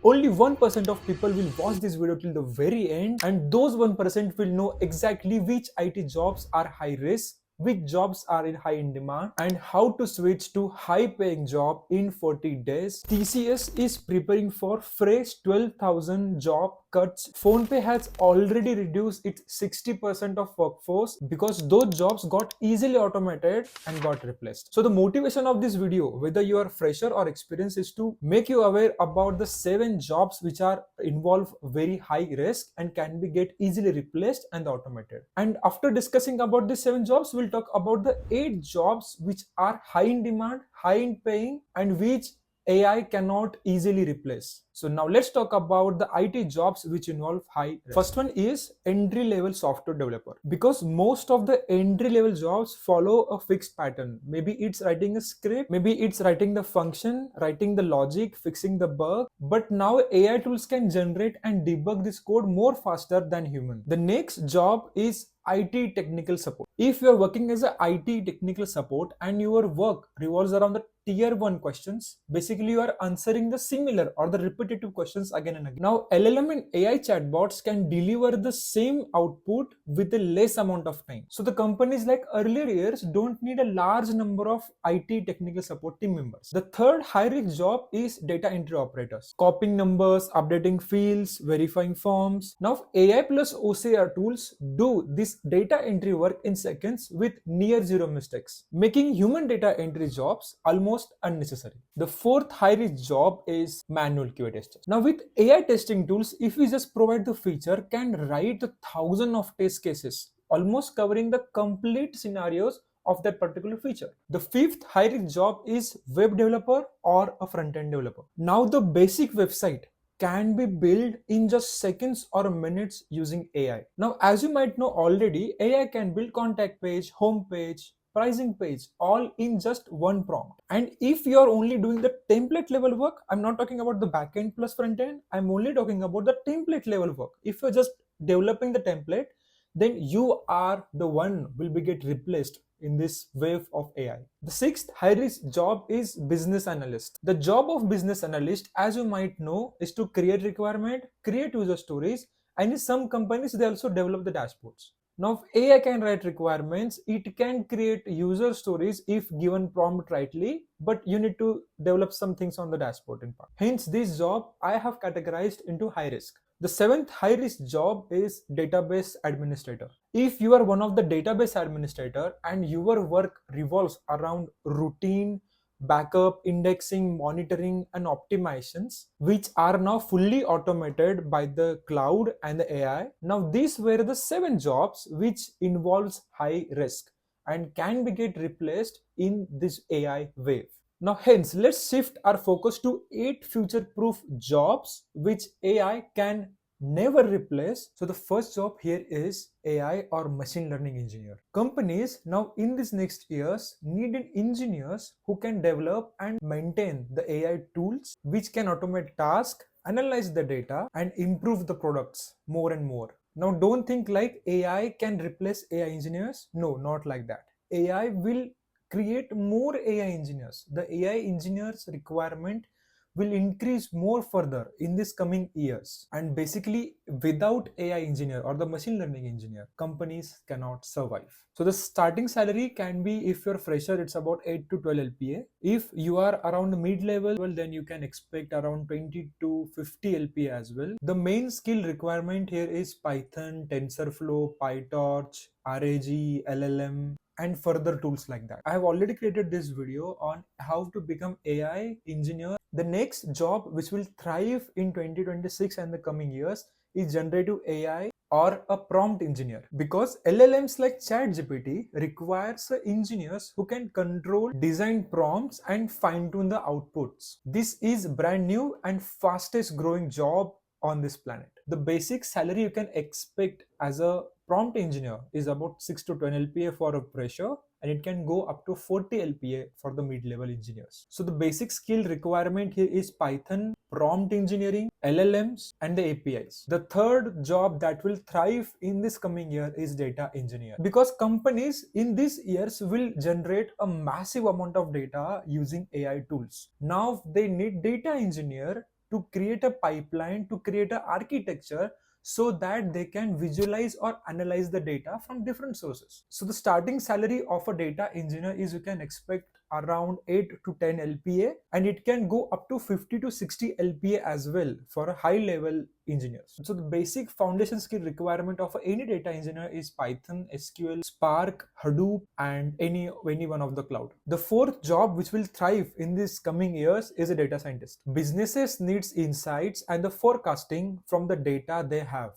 Only 1% of people will watch this video till the very end, and those 1% will know exactly which IT jobs are high risk, which jobs are in high in demand, and how to switch to high paying job in 40 days. TCS is preparing for fresh 12,000 job cuts. PhonePe has already reduced its 60% of workforce because those jobs got easily automated and got replaced. So the motivation of this video, whether you are fresher or experienced, is to make you aware about the 7 jobs which are involve very high risk and can be get easily replaced and automated. And after discussing about these 7 jobs, we'll talk about the 8 jobs which are high in demand, high in paying, and which AI cannot easily replace. So now let's talk about the IT jobs which involve high risk. First one is entry level software developer, because most of the entry level jobs follow a fixed pattern. Maybe it's writing a script, maybe it's writing the function, writing the logic, fixing the bug. But now AI tools can generate and debug this code more faster than human. The next job is IT technical support. If you are working as a IT technical support and your work revolves around the tier 1 questions, basically you are answering the similar or the repetitive questions again and again. Now LLM and AI chatbots can deliver the same output with a less amount of time. So the companies like earlier years don't need a large number of IT technical support team members. The third high risk job is data entry operators. Copying numbers, updating fields, verifying forms. Now AI plus OCR tools do this data entry work in seconds with near zero mistakes, making human data entry jobs almost unnecessary. The fourth high risk job is manual QA testers. Now with AI testing tools, if we just provide the feature, can write 1,000 of test cases, almost covering the complete scenarios of that particular feature. The fifth high risk job is web developer or a front-end developer. Now the basic website can be built in just seconds or minutes using AI. Now, as you might know already, AI can build contact page, home page, pricing page, all in just one prompt. And if you are only doing the template level work, I'm not talking about the backend plus front end, I'm only talking about the template level work. If you're just developing the template, then you are the one will be get replaced in this wave of AI. The sixth high risk job is business analyst. The job of business analyst, as you might know, is to create requirement, create user stories, and in some companies they also develop the dashboards. Now if AI can write requirements, it can create user stories if given prompt rightly, but you need to develop some things on the dashboard in part. Hence this job I have categorized into high risk. The seventh high risk job is database administrator. If you are one of the database administrator and your work revolves around routine, backup, indexing, monitoring, and optimizations, which are now fully automated by the cloud and the AI. Now these were the 7 jobs which involves high risk and can be get replaced in this AI wave. Now hence let's shift our focus to 8 future-proof jobs which AI can never replace. So the first job here is AI or machine learning engineer. Companies now in these next years need engineers who can develop and maintain the AI tools which can automate tasks, analyze the data, and improve the products more and more. Now don't think like AI can replace AI engineers. No, not like that. AI will create more AI engineers. The AI engineers requirement will increase more further in this coming years, and basically without AI engineer or the machine learning engineer, companies cannot survive. So the starting salary can be, if you're fresher, it's about 8 to 12 LPA. If you are around mid level, then you can expect around 20 to 50 LPA as well. The main skill requirement here is Python, TensorFlow, PyTorch, RAG, LLM, and further tools like that. I have already created this video on how to become AI engineer. The next job which will thrive in 2026 and the coming years is generative AI or a prompt engineer, because LLMs like ChatGPT requires engineers who can control design prompts and fine-tune the outputs. This is brand new and fastest growing job on this planet. The basic salary you can expect as a prompt engineer is about 6 to 10 LPA for a fresher, and it can go up to 40 LPA for the mid-level engineers. So the basic skill requirement here is Python, prompt engineering, LLMs, and the APIs. The third job that will thrive in this coming year is data engineer, because companies in these years will generate a massive amount of data using AI tools. Now they need data engineer to create a pipeline, to create an architecture so that they can visualize or analyze the data from different sources. So the starting salary of a data engineer is, you can expect around 8 to 10 LPA, and it can go up to 50 to 60 LPA as well for a high level engineers. So the basic foundation skill requirement of any data engineer is Python, SQL, Spark, Hadoop, and any one of the cloud. The fourth job which will thrive in these coming years is a data scientist. Businesses needs insights and the forecasting from the data they have,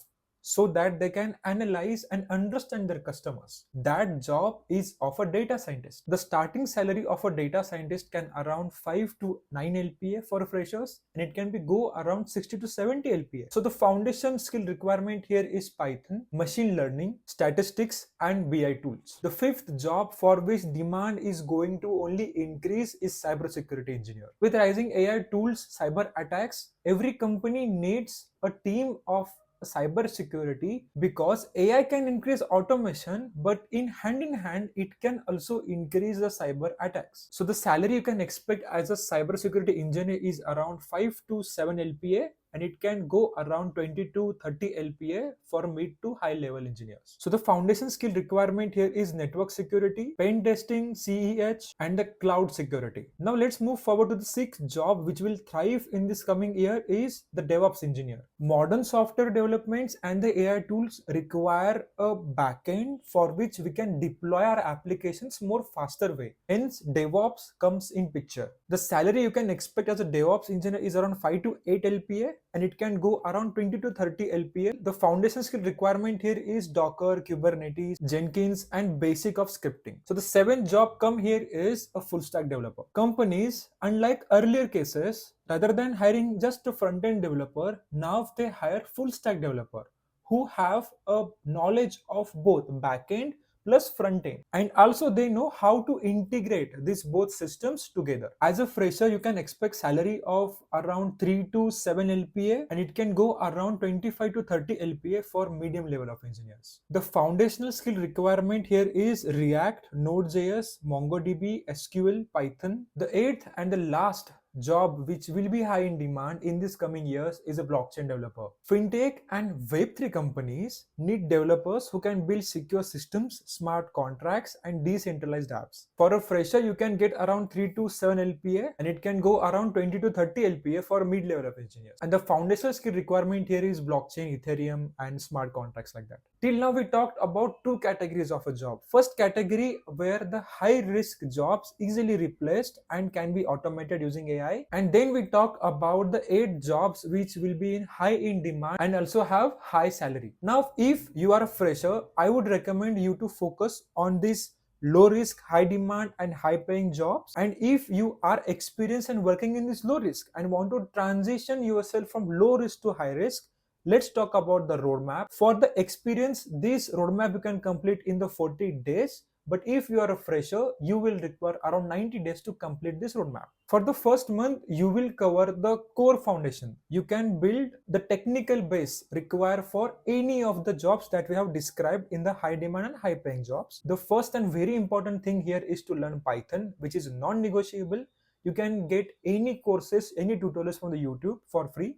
so that they can analyze and understand their customers. That job is of a data scientist. The starting salary of a data scientist can around 5 to 9 LPA for freshers, and it can be go around 60 to 70 LPA. So the foundation skill requirement here is Python, machine learning, statistics, and BI tools. The fifth job for which demand is going to only increase is cybersecurity engineer. With rising AI tools, cyber attacks, every company needs a team of cyber security, because AI can increase automation, but in hand it can also increase the cyber attacks. So the salary you can expect as a cyber security engineer is around 5 to 7 LPA, and it can go around 20 to 30 LPA for mid to high level engineers. So the foundation skill requirement here is network security, pen testing, CEH, and the cloud security. Now let's move forward to the sixth job which will thrive in this coming year is the DevOps engineer. Modern software developments and the AI tools require a backend for which we can deploy our applications more faster way. Hence DevOps comes in picture. The salary you can expect as a DevOps engineer is around 5 to 8 LPA, and it can go around 20 to 30 LPA. The foundation skill requirement here is Docker, Kubernetes, Jenkins, and basic of scripting. So the seventh job come here is a full stack developer. Companies, unlike earlier cases, rather than hiring just a front-end developer, now they hire full stack developer who have a knowledge of both back-end plus front end, and also they know how to integrate these both systems together. As a fresher, you can expect salary of around 3 to 7 LPA, and it can go around 25 to 30 LPA for medium level of engineers. The foundational skill requirement here is React, Node.js, MongoDB, SQL, Python. The eighth and the last job which will be high in demand in this coming years is a blockchain developer. Fintech and Web3 companies need developers who can build secure systems, smart contracts, and decentralized apps. For a fresher, you can get around 3 to 7 LPA, and it can go around 20 to 30 LPA for mid-level of engineers. And the foundational skill requirement here is blockchain, Ethereum, and smart contracts like that. Till now, we talked about two categories of a job. First category, where the high-risk jobs easily replaced and can be automated using AI. And then we talk about the 8 jobs which will be high in demand and also have high salary. Now, if you are a fresher, I would recommend you to focus on this low risk, high demand, and high paying jobs. And if you are experienced and working in this low risk and want to transition yourself from low risk to high risk, let's talk about the roadmap. For the experience, this roadmap you can complete in the 40 days. But if you are a fresher, you will require around 90 days to complete this roadmap. For the first month, you will cover the core foundation. You can build the technical base required for any of the jobs that we have described in the high demand and high paying jobs. The first and very important thing here is to learn Python, which is non-negotiable. You can get any courses, any tutorials from the YouTube for free.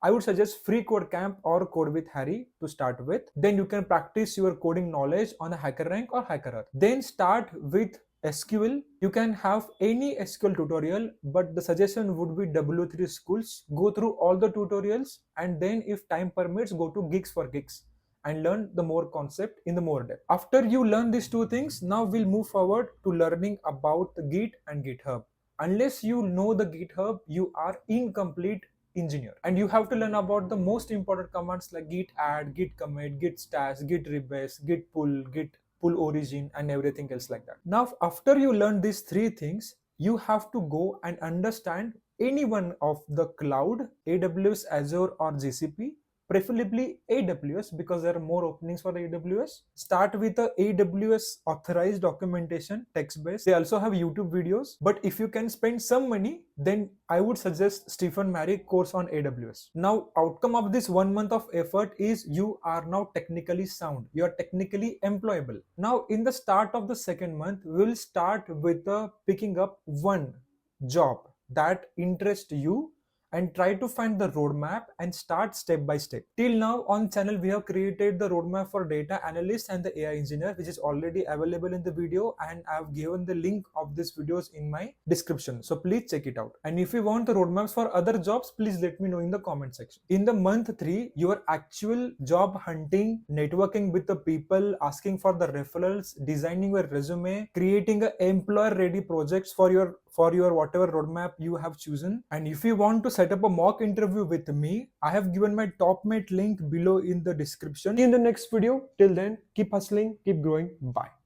I would suggest Free Code Camp or Code with Harry to start with. Then you can practice your coding knowledge on a HackerRank or HackerEarth. Then start with SQL. You can have any SQL tutorial, but the suggestion would be W3 schools. Go through all the tutorials, and then if time permits, go to Gigs for Gigs and learn the more concept in the more depth. After you learn these two things, now we'll move forward to learning about the Git and GitHub. Unless you know the GitHub, you are incomplete engineer, and you have to learn about the most important commands like git add, git commit, git stash, git rebase, git pull origin, and everything else like that. Now after you learn these three things, you have to go and understand any one of the cloud, AWS, Azure, or GCP, preferably AWS, because there are more openings for the AWS. Start with the AWS authorized documentation, text-based. They also have YouTube videos, but if you can spend some money, then I would suggest Stephen Mary course on AWS. Now, outcome of this 1 month of effort is you are now technically sound. You are technically employable. Now, in the start of the second month, we will start with picking up one job that interests you and try to find the roadmap and start step by step. Till now on channel we have created the roadmap for data analyst and the AI engineer, which is already available in the video, and I have given the link of these videos in my description, so please check it out. And if you want the roadmaps for other jobs, please let me know in the comment section. In the month 3, your actual job hunting, networking with the people, asking for the referrals, designing your resume, creating a employer ready projects for your whatever roadmap you have chosen. And if you want to set up a mock interview with me, I have given my topmate link below in the description. In the next video, till then, keep hustling, keep growing. Bye.